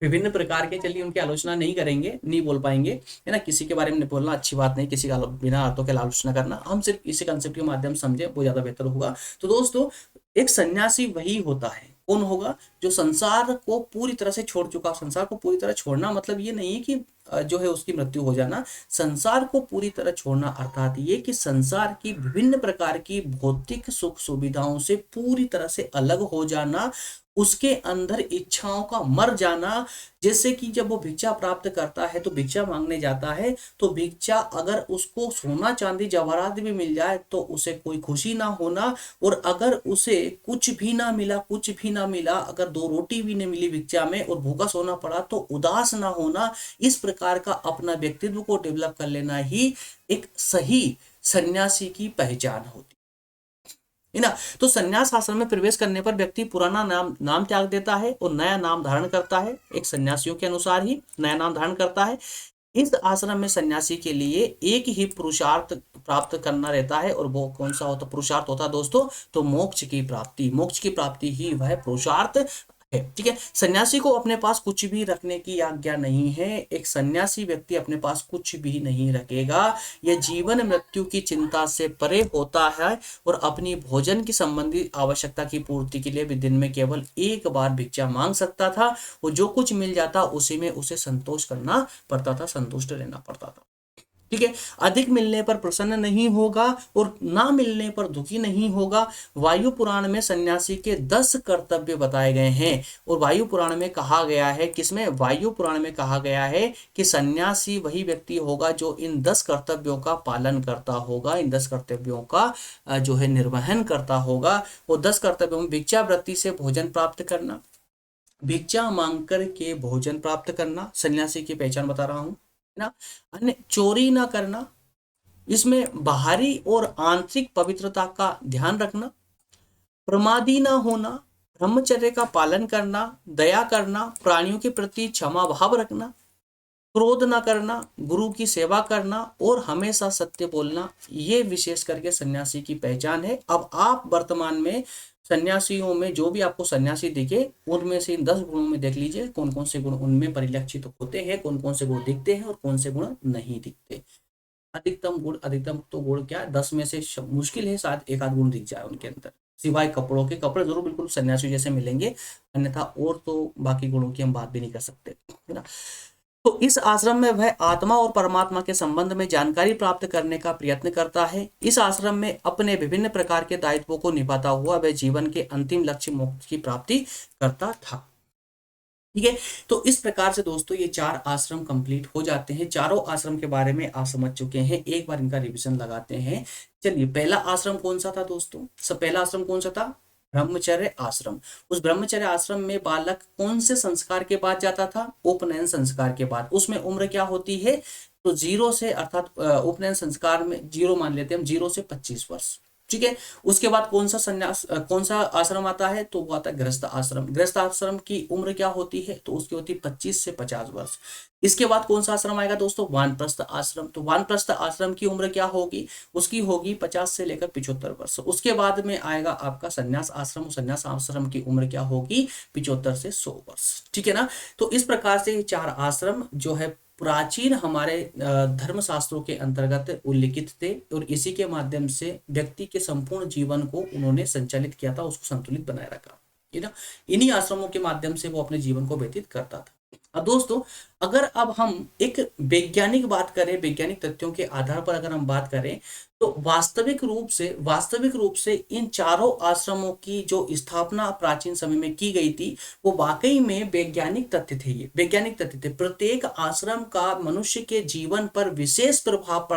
विभिन्न प्रकार के, चलिए उनकी आलोचना नहीं करेंगे, नहीं बोल पाएंगे, है ना। किसी के बारे में बोलना अच्छी बात नहीं, किसी का बिना अर्थों के आलोचना करना। हम सिर्फ इसी कंसेप्ट के माध्यम से समझे वो ज्यादा बेहतर होगा। तो दोस्तों एक सन्यासी वही होता है, कौन होगा? जो संसार को पूरी तरह से छोड़ चुका। संसार को पूरी तरह छोड़ना मतलब ये नहीं है कि जो है उसकी मृत्यु हो जाना। संसार को पूरी तरह छोड़ना अर्थात ये कि संसार की विभिन्न प्रकार की भौतिक सुख सुविधाओं से पूरी तरह से अलग हो जाना, उसके अंदर इच्छाओं का मर जाना। जैसे कि जब वो भिक्षा प्राप्त करता है तो भिक्षा मांगने जाता है, तो भिक्षा अगर उसको सोना चांदी जवाहरात भी मिल जाए तो उसे कोई खुशी ना होना, और अगर उसे कुछ भी ना मिला, अगर 2 रोटी भी नहीं मिली भिक्षा में और भूखा सोना पड़ा तो उदास ना होना। इस प्रकार का अपना व्यक्तित्व को डेवलप कर लेना ही एक सही सन्यासी की पहचान होती है ना। तो संन्यास आश्रम में प्रवेश करने पर व्यक्ति पुराना नाम त्याग देता है और नया नाम धारण करता है। एक सन्यासियों के अनुसार ही नया नाम धारण करता है। इस आश्रम में सन्यासी के लिए एक ही पुरुषार्थ प्राप्त करना रहता है, और वो कौन सा होता पुरुषार्थ होता है दोस्तों? तो मोक्ष की प्राप्ति ही वह पुरुषार्थ है, ठीक है। सन्यासी को अपने पास कुछ भी रखने की आज्ञा नहीं है। एक सन्यासी व्यक्ति अपने पास कुछ भी नहीं रखेगा। यह जीवन मृत्यु की चिंता से परे होता है और अपनी भोजन की संबंधी आवश्यकता की पूर्ति के लिए भी दिन में केवल एक बार भिक्षा मांग सकता था, और जो कुछ मिल जाता उसी में उसे संतोष करना पड़ता था, संतुष्ट रहना पड़ता था। ठीक है। अधिक मिलने पर प्रसन्न नहीं होगा और ना मिलने पर दुखी नहीं होगा। वायु पुराण में सन्यासी के 10 कर्तव्य बताए गए हैं और वायु पुराण में कहा गया है, किसमें, वायु पुराण में कहा गया है कि सन्यासी वही व्यक्ति होगा जो इन 10 कर्तव्यों का पालन करता होगा, इन 10 कर्तव्यों का जो है निर्वहन करता होगा। वो 10 कर्तव्यों में भिक्षावृत्ति से भोजन प्राप्त करना, भिक्षा मांग कर के भोजन प्राप्त करना, सन्यासी की पहचान बता रहा हूं, है ना। अन्य चोरी ना करना, इसमें बाहरी और आंतरिक पवित्रता का ध्यान रखना, प्रमादी ना होना, ब्रह्मचर्य का पालन करना, दया करना, प्राणियों के प्रति क्षमा भाव रखना, क्रोध ना करना, गुरु की सेवा करना और हमेशा सत्य बोलना, ये विशेष करके सन्यासी की पहचान है। अब आप वर्तमान में सन्यासियों में जो भी आपको सन्यासी दिखे उनमें से इन 10 गुणों में देख लीजिए कौन कौन से गुण उनमें परिलक्षित होते हैं, कौन कौन से गुण दिखते हैं और कौन से गुण नहीं दिखते। अधिकतम गुण, अधिकतम तो गुण क्या है, 10 में से मुश्किल है शायद एक आध गुण दिख जाए उनके अंदर, सिवाय कपड़ों के। कपड़े जरूर बिल्कुल सन्यासी जैसे मिलेंगे, अन्यथा और तो बाकी गुणों की हम बात भी नहीं कर सकते, है ना। तो इस आश्रम में वह आत्मा और परमात्मा के संबंध में जानकारी प्राप्त करने का प्रयत्न करता है। इस आश्रम में अपने विभिन्न प्रकार के दायित्वों को निभाता हुआ वह जीवन के अंतिम लक्ष्य मोक्ष की प्राप्ति करता था। ठीक है, तो इस प्रकार से दोस्तों ये 4 आश्रम कंप्लीट हो जाते हैं। चारों आश्रम के बारे में आप समझ चुके हैं, एक बार इनका रिवीजन लगाते हैं। चलिए, पहला आश्रम कौन सा था दोस्तों, सब पहला आश्रम कौन सा था, ब्रह्मचर्य आश्रम। उस ब्रह्मचर्य आश्रम में बालक कौन से संस्कार के बाद जाता था, उपनयन संस्कार के बाद। उसमें उम्र क्या होती है, तो 0 से, अर्थात उपनयन संस्कार में 0 मान लेते हैं हम, 0 से 25 वर्ष। ठीक है, उसके बाद कौन सा संन्यास, कौन सा आश्रम आता है, तो वो आता है गृहस्थ आश्रम। गृहस्थ आश्रम की उम्र क्या होती है, तो उसकी होती है 25 से 50 वर्ष। इसके बाद कौन सा आश्रम आएगा दोस्तों, वानप्रस्थ आश्रम। तो वानप्रस्थ आश्रम की उम्र क्या होगी, उसकी होगी 50 से लेकर 75 वर्ष। उसके बाद में आएगा आपका संन्यास आश्रम, संन्यास आश्रम की उम्र क्या होगी, 75 से 100 वर्ष। ठीक है ना। तो इस प्रकार से 4 आश्रम जो है प्राचीन हमारे धर्म शास्त्रों के अंतर्गत उल्लिखित थे और इसी के माध्यम से व्यक्ति के संपूर्ण जीवन को उन्होंने संचालित किया था, उसको संतुलित बनाए रखा, है ना। इन्हीं आश्रमों के माध्यम से वो अपने जीवन को व्यतीत करता था। अब दोस्तों, अगर अब हम एक वैज्ञानिक बात करें, वैज्ञानिक तथ्यों के आधार पर अगर हम बात करें, तो वास्तविक रूप से इन चारों आश्रमों की जो स्थापना प्राचीन समय में की गई थी, वो वाकई में वैज्ञानिक तथ्य थे। ये वैज्ञानिक तथ्य थे। प्रत्येक आश्रम का मनुष्य के जीवन पर विशेष प्रभाव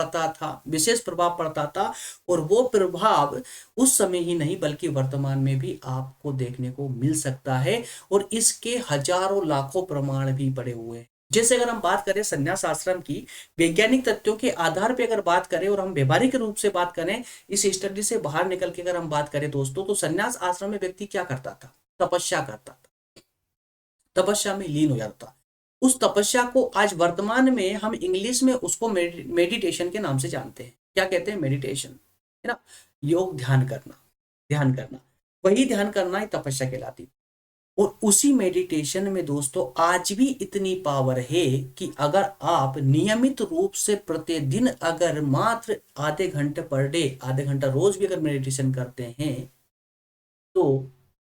पड़ता था और वो प्रभाव उस समय ही नहीं बल्कि वर्तमान में भी आपको देखने को मिल सकता है और इसके हजारों लाखों प्रमाण भी पड़े हुए हैं। जैसे अगर हम बात करें संन्यास आश्रम की, वैज्ञानिक तथ्यों के आधार पर अगर बात करें और हम व्यवहारिक रूप से बात करें, इस स्टडी से बाहर निकल के अगर हम बात करें दोस्तों, तो संन्यास आश्रम में व्यक्ति क्या करता था, तपस्या करता था, तपस्या में लीन हो जाता था। उस तपस्या को आज वर्तमान में हम इंग्लिश में उसको मेडिटेशन के नाम से जानते हैं। क्या कहते हैं, मेडिटेशन, है ना। योग, ध्यान करना, वही ध्यान करना ही तपस्या कहलाती। और उसी मेडिटेशन में दोस्तों आज भी इतनी पावर है कि अगर आप नियमित रूप से प्रतिदिन अगर मात्र आधे घंटे पर डे, आधे घंटा रोज भी अगर मेडिटेशन करते हैं, तो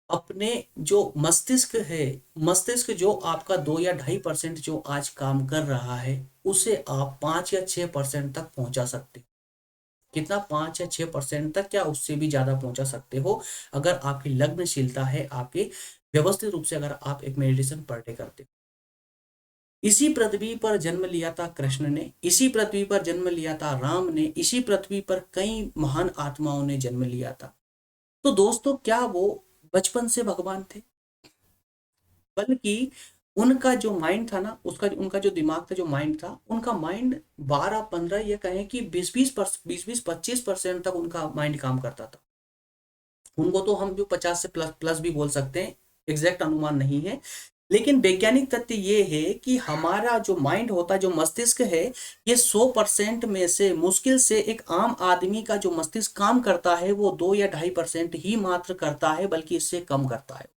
अपने जो मस्तिष्क जो आपका 2 या 2.5% जो आज काम कर रहा है, उसे आप 5 या 6% तक पहुंचा सकते। कितना, 5 या 6% तक, क्या उससे भी ज्यादा पहुंचा सकते हो अगर आपकी लग्नशीलता है, आपके व्यवस्थित रूप से अगर आप एक मेडिटेशन पर डे करते हो। इसी पृथ्वी पर जन्म लिया था कृष्ण ने, इसी पृथ्वी पर जन्म लिया था राम ने, इसी पृथ्वी पर कई महान आत्माओं ने जन्म लिया था। तो दोस्तों, क्या वो बचपन से भगवान थे, बल्कि उनका जो माइंड था ना, उनका जो दिमाग था, जो माइंड था, उनका माइंड 12-15 या कहें कि 20-25% तक उनका माइंड काम करता था। उनको तो हम जो 50 से प्लस भी बोल सकते हैं, एग्जैक्ट अनुमान नहीं है, लेकिन वैज्ञानिक तथ्य ये है कि हमारा जो माइंड होता है, जो मस्तिष्क है, ये 100% में से मुश्किल से एक आम आदमी का जो मस्तिष्क काम करता है वो 2 या 2.5% ही मात्र करता है, बल्कि इससे कम करता है।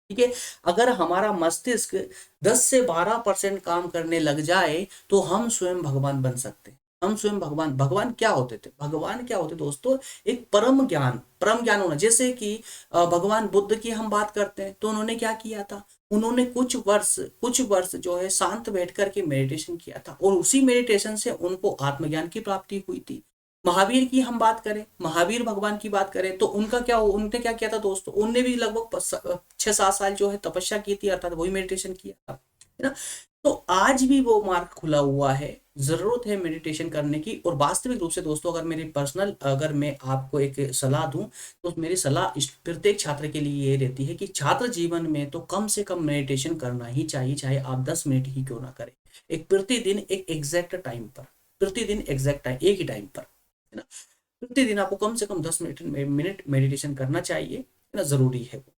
ठीक है, अगर हमारा मस्तिष्क 10 से 12% काम करने लग जाए तो हम स्वयं भगवान बन सकते हैं। हम स्वयं भगवान क्या होते थे, भगवान क्या होते दोस्तों, एक परम ज्ञान होना। जैसे कि भगवान बुद्ध की हम बात करते हैं, तो उन्होंने क्या किया था, उन्होंने कुछ वर्ष जो है शांत बैठ करके मेडिटेशन किया था और उसी मेडिटेशन से उनको आत्मज्ञान की प्राप्ति हुई थी। महावीर की हम बात करें, महावीर भगवान की बात करें तो उनने क्या किया था दोस्तों, उनने भी लगभग 6-7 साल जो है तपस्या की थी, अर्थात वही मेडिटेशन किया था, है ना। तो आज भी वो मार्ग खुला हुआ है, जरूरत है मेडिटेशन करने की। और वास्तविक रूप से दोस्तों, अगर मैं आपको एक सलाह दूं तो मेरी सलाह प्रत्येक छात्र के लिए ये रहती है कि छात्र जीवन में तो कम से कम मेडिटेशन करना ही चाहिए, चाहे आप 10 मिनट ही क्यों ना करें। एक प्रतिदिन एक एग्जैक्ट टाइम पर, प्रतिदिन एग्जैक्ट टाइम एक ही टाइम पर, है ना। प्रतिदिन आपको कम से कम 10 मिनट मेडिटेशन करना चाहिए, है ना, जरूरी है वो,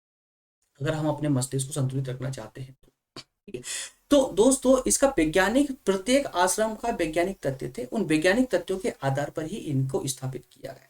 अगर हम अपने मस्तिष्क को संतुलित रखना चाहते हैं तो। ठीक है। तो दोस्तों, इसका वैज्ञानिक, प्रत्येक आश्रम का वैज्ञानिक तथ्य थे, उन वैज्ञानिक तथ्यों के आधार पर ही इनको स्थापित किया गया।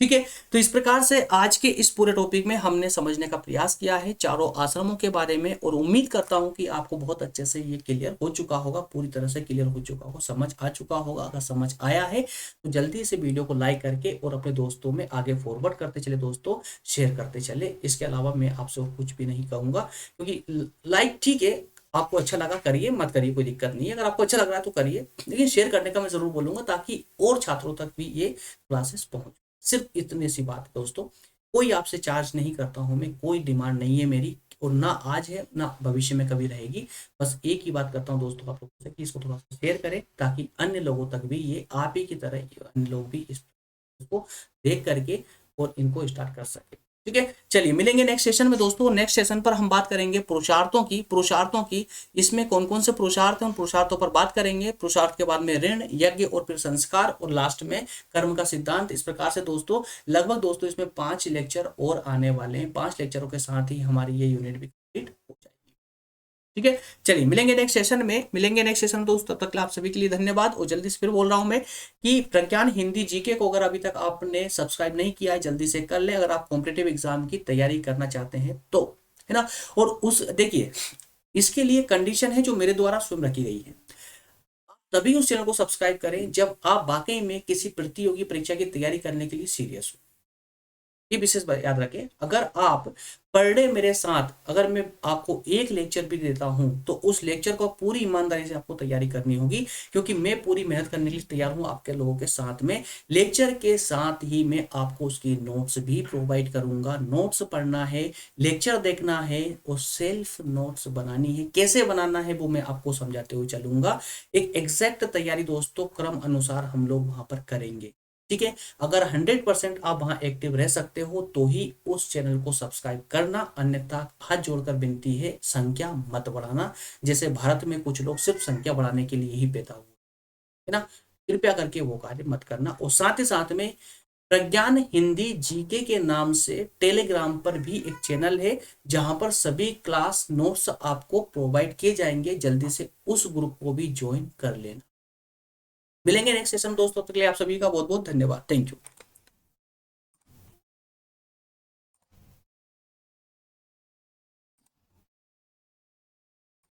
ठीक है। तो इस प्रकार से आज के इस पूरे टॉपिक में हमने समझने का प्रयास किया है चारों आश्रमों के बारे में, और उम्मीद करता हूं कि आपको बहुत अच्छे से ये क्लियर हो चुका होगा, पूरी तरह से क्लियर हो चुका होगा, समझ आ चुका होगा। अगर समझ आया है तो जल्दी से वीडियो को लाइक करके और अपने दोस्तों में आगे फॉरवर्ड करते चले दोस्तों, शेयर करते चले। इसके अलावा मैं आपसे कुछ भी नहीं कहूंगा, क्योंकि लाइक ठीक है, आपको अच्छा लगा करिए, मत करिए, कोई दिक्कत नहीं है। अगर आपको अच्छा लग रहा है तो करिए, लेकिन शेयर करने का मैं जरूर बोलूंगा, ताकि और छात्रों तक भी ये क्लासेस पहुंच। सिर्फ इतनी सी बात है दोस्तों, कोई आपसे चार्ज नहीं करता हूं मैं, कोई डिमांड नहीं है मेरी, और ना आज है ना भविष्य में कभी रहेगी। बस एक ही बात करता हूं दोस्तों आप लोगों से कि इसको थोड़ा सा शेयर करें, ताकि अन्य लोगों तक भी ये आप ही की तरह अन्य लोग भी इसको देख करके और इनको स्टार्ट कर सके। ठीक है, चलिए मिलेंगे नेक्स्ट सेशन में दोस्तों। नेक्स्ट सेशन पर हम बात करेंगे पुरुषार्थों की। इसमें कौन कौन से पुरुषार्थ हैं, उन पुरुषार्थों पर बात करेंगे। पुरुषार्थ के बाद में ऋण, यज्ञ और फिर संस्कार, और लास्ट में कर्म का सिद्धांत। इस प्रकार से दोस्तों लगभग दोस्तों इसमें 5 लेक्चर और आने वाले हैं। 5 लेक्चरों के साथ ही हमारी ये यूनिट भी कंप्लीट हो जाएगी। ठीक है, चलिए मिलेंगे नेक्स्ट सेशन दोस्तों। तब तक आप सभी के लिए धन्यवाद। और जल्दी से फिर बोल रहा हूं मैं कि प्रज्ञान हिंदी जीके को अगर अभी तक आपने सब्सक्राइब नहीं किया है, जल्दी से कर ले, अगर आप कॉम्पिटेटिव एग्जाम की तैयारी करना चाहते हैं तो, है ना। और उस देखिए, इसके लिए कंडीशन है जो मेरे द्वारा स्वयं रखी गई है। तभी उस चैनल को सब्सक्राइब करें जब आप वाकई में किसी प्रतियोगी परीक्षा की तैयारी करने के लिए सीरियस हो। ये विशेष बात याद रखें, अगर आप पर डे मेरे साथ, अगर मैं आपको एक लेक्चर भी देता हूं तो उस लेक्चर को पूरी ईमानदारी से आपको तैयारी करनी होगी, क्योंकि मैं पूरी मेहनत करने के लिए तैयार हूं आपके लोगों के साथ में। लेक्चर के साथ ही मैं आपको उसकी नोट्स भी प्रोवाइड करूंगा। नोट्स पढ़ना है, लेक्चर देखना है और सेल्फ नोट्स बनानी है। कैसे बनाना है वो मैं आपको समझाते हुए चलूंगा। एक एग्जैक्ट तैयारी दोस्तों क्रम अनुसार हम लोग वहां पर करेंगे। ठीक है, अगर 100% आप वहां एक्टिव रह सकते हो तो ही उस चैनल को सब्सक्राइब करना, अन्यथा हाथ जोड़कर विनती है, संख्या मत बढ़ाना। जैसे भारत में कुछ लोग सिर्फ संख्या बढ़ाने के लिए ही पैदा हुए, है ना। कृपया करके वो कार्य मत करना। और साथ ही साथ में प्रज्ञान हिंदी जीके के नाम से टेलीग्राम पर भी एक चैनल है, जहां पर सभी क्लास नोट्स आपको प्रोवाइड किए जाएंगे। जल्दी से उस ग्रुप को भी ज्वाइन कर लेना। मिलेंगे नेक्स्ट सेशन दोस्तों, तक के लिए आप सभी का बहुत बहुत धन्यवाद। Thank you.